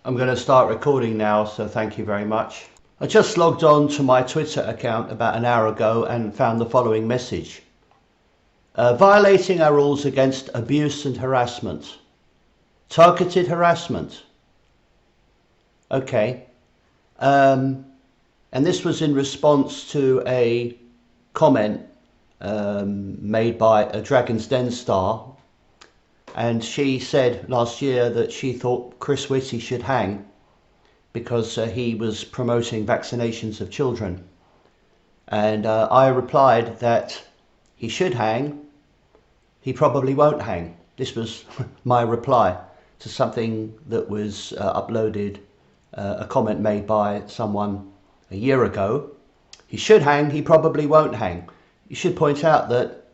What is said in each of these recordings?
I'm going to start recording now, so thank you very much. I just logged on to my Twitter account about an hour ago and found the following message. Violating our rules against abuse and harassment. Targeted harassment. Okay. And this was in response to a comment made by a Dragon's Den star. And she said last year that she thought Chris Whitty should hang because he was promoting vaccinations of children. And I replied that he should hang, he probably won't hang. This was my reply to something that was uploaded, a comment made by someone a year ago. He should hang, he probably won't hang. You should point out that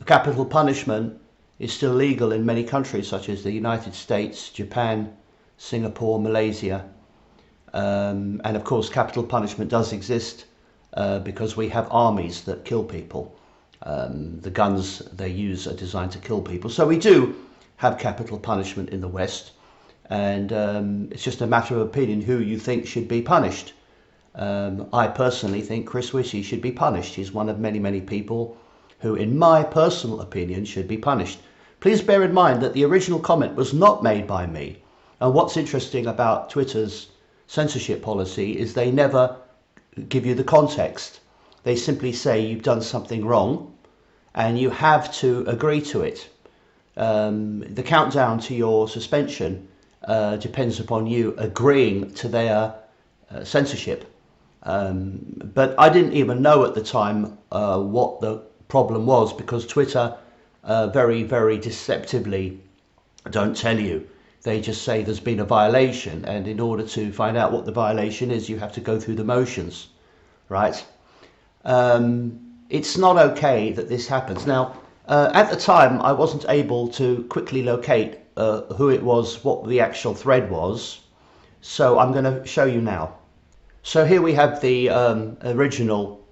capital punishment is still legal in many countries such as the United States, Japan, Singapore, Malaysia. And of course capital punishment does exist because we have armies that kill people. The guns they use are designed to kill people. So we do have capital punishment in the West, and it's just a matter of opinion who you think should be punished. I personally think Chris Whitty should be punished. He's one of many people who, in my personal opinion, should be punished. Please bear in mind that the original comment was not made by me. And what's interesting about Twitter's censorship policy is they never give you the context. They simply say you've done something wrong and you have to agree to it. The countdown to your suspension depends upon you agreeing to their censorship. But I didn't even know at the time what the problem was, because Twitter very deceptively don't tell you. They just say there's been a violation, and in order to find out what the violation is, you have to go through the motions, right? It's not okay that this happens. Now, at the time, I wasn't able to quickly locate who it was, what the actual thread was, so I'm going to show you now. So here we have the original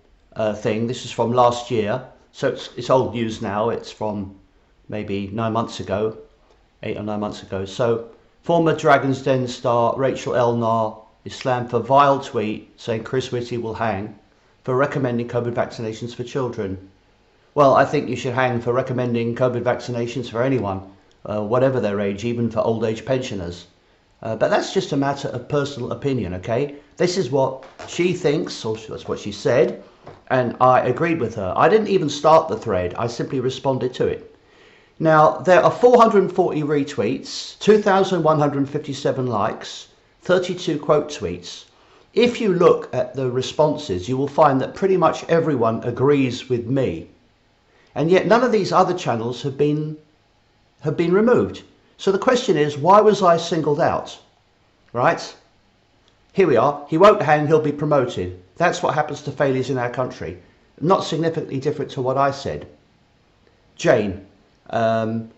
thing. This is from last year. So it's old news now. It's from maybe 9 months ago, 8 or 9 months ago. So former Dragon's Den star Rachel Elnar is slammed for vile tweet saying Chris Whitty will hang for recommending COVID vaccinations for children. Well, I think you should hang for recommending COVID vaccinations for anyone, whatever their age, even for old age pensioners. But that's just a matter of personal opinion, okay? This is what she thinks, or that's what she said, and I agreed with her. I didn't even start the thread, I simply responded to it. Now, there are 440 retweets, 2,157 likes, 32 quote tweets. If you look at the responses, you will find that pretty much everyone agrees with me. And yet none of these other channels have been removed. So the question is, why was I singled out? Right? Here we are. He won't hang, he'll be promoted. That's what happens to failures in our country. Not significantly different to what I said. Jane.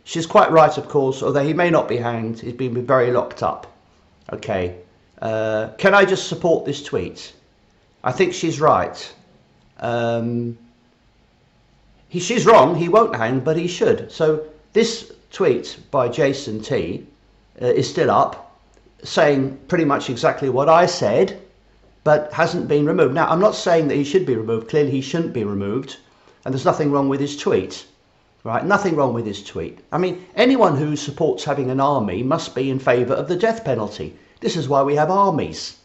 She's quite right, of course, although he may not be hanged. He's been very locked up. Okay. Can I just support this tweet? I think she's right. She's wrong. He won't hang, but he should. So this tweet by Jason T is still up, saying pretty much exactly what I said, but hasn't been removed. Now, I'm not saying that he should be removed. Clearly he shouldn't be removed, and there's nothing wrong with his tweet, right? Nothing wrong with his tweet. I mean, anyone who supports having an army must be in favour of the death penalty. This is why we have armies.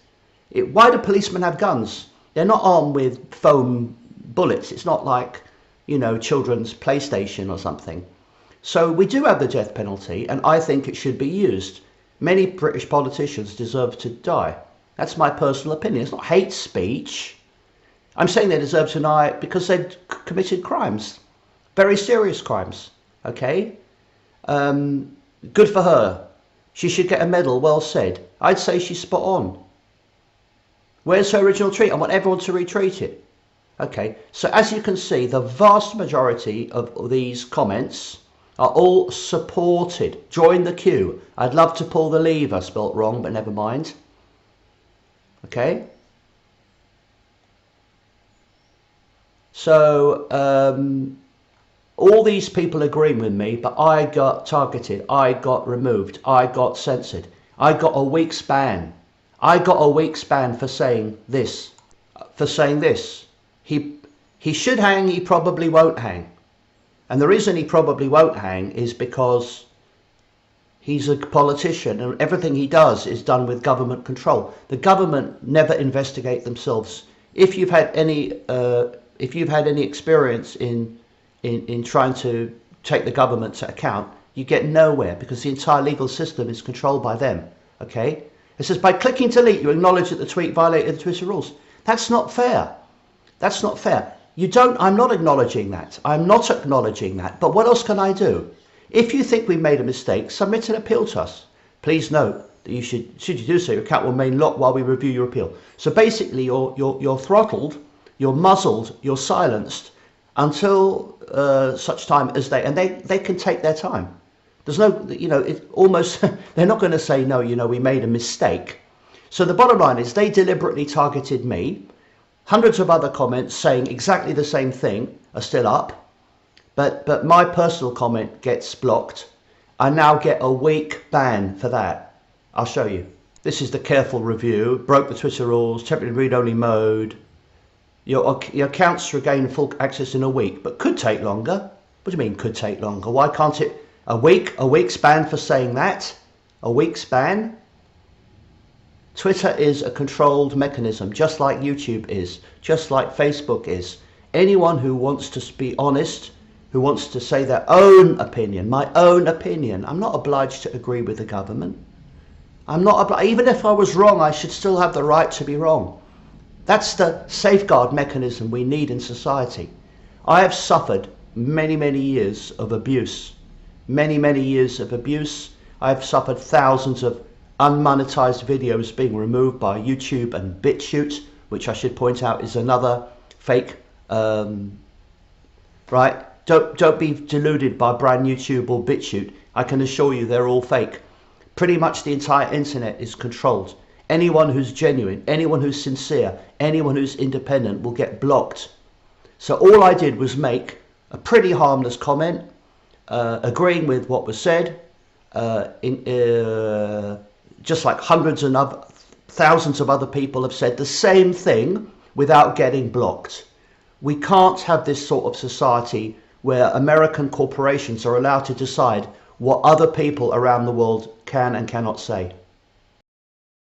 Why do policemen have guns? They're not armed with foam bullets. It's not like, you know, children's PlayStation or something. So we do have the death penalty, and I think it should be used. Many British politicians deserve to die. That's my personal opinion. It's not hate speech. I'm saying they deserve to die because they've committed crimes. Very serious crimes. Okay? Good for her. She should get a medal, well said. I'd say she's spot on. Where's her original tweet? I want everyone to retweet it. Okay, so as you can see, the vast majority of these comments are all supported. Join the queue. I'd love to pull the lever. Spelt wrong, but never mind. Okay. So all these people agreeing with me, but I got targeted. I got removed. I got censored. I got a week's ban. I got a week's ban for saying this. For saying this. He should hang, he probably won't hang. And the reason he probably won't hang is because he's a politician and everything he does is done with government control. The government never investigate themselves. If you've had any experience in trying to take the government to account, you get nowhere because the entire legal system is controlled by them. Okay? It says by clicking delete you acknowledge that the tweet violated the Twitter rules. That's not fair. That's not fair. I'm not acknowledging that. I'm not acknowledging that. But what else can I do? If you think we made a mistake, submit an appeal to us. Please note that should you do so, your account will remain locked while we review your appeal. So basically, you're throttled, you're muzzled, you're silenced until such time as they can take their time. There's no, they're not going to say, no, we made a mistake. So the bottom line is they deliberately targeted me. Hundreds of other comments saying exactly the same thing are still up. But my personal comment gets blocked. I now get a week ban for that. I'll show you. This is the careful review. Broke the Twitter rules, temporary read-only mode. Your accounts regain full access in a week, but could take longer. What do you mean could take longer? Why can't it? A week's ban for saying that? A week's ban? Twitter is a controlled mechanism, just like YouTube is, just like Facebook is. Anyone who wants to be honest, who wants to say their own opinion, my own opinion. I'm not obliged to agree with the government. Even if I was wrong, I should still have the right to be wrong. That's the safeguard mechanism we need in society. I have suffered many, many years of abuse. Many years of abuse. I've suffered thousands of unmonetized videos being removed by YouTube and BitChute, which I should point out is another fake, right? Don't be deluded by brand YouTube or BitChute. I can assure you they're all fake. Pretty much the entire internet is controlled. Anyone who's genuine, anyone who's sincere, anyone who's independent will get blocked. So all I did was make a pretty harmless comment, agreeing with what was said, just like thousands of other people have said the same thing without getting blocked. We can't have this sort of society where American corporations are allowed to decide what other people around the world can and cannot say.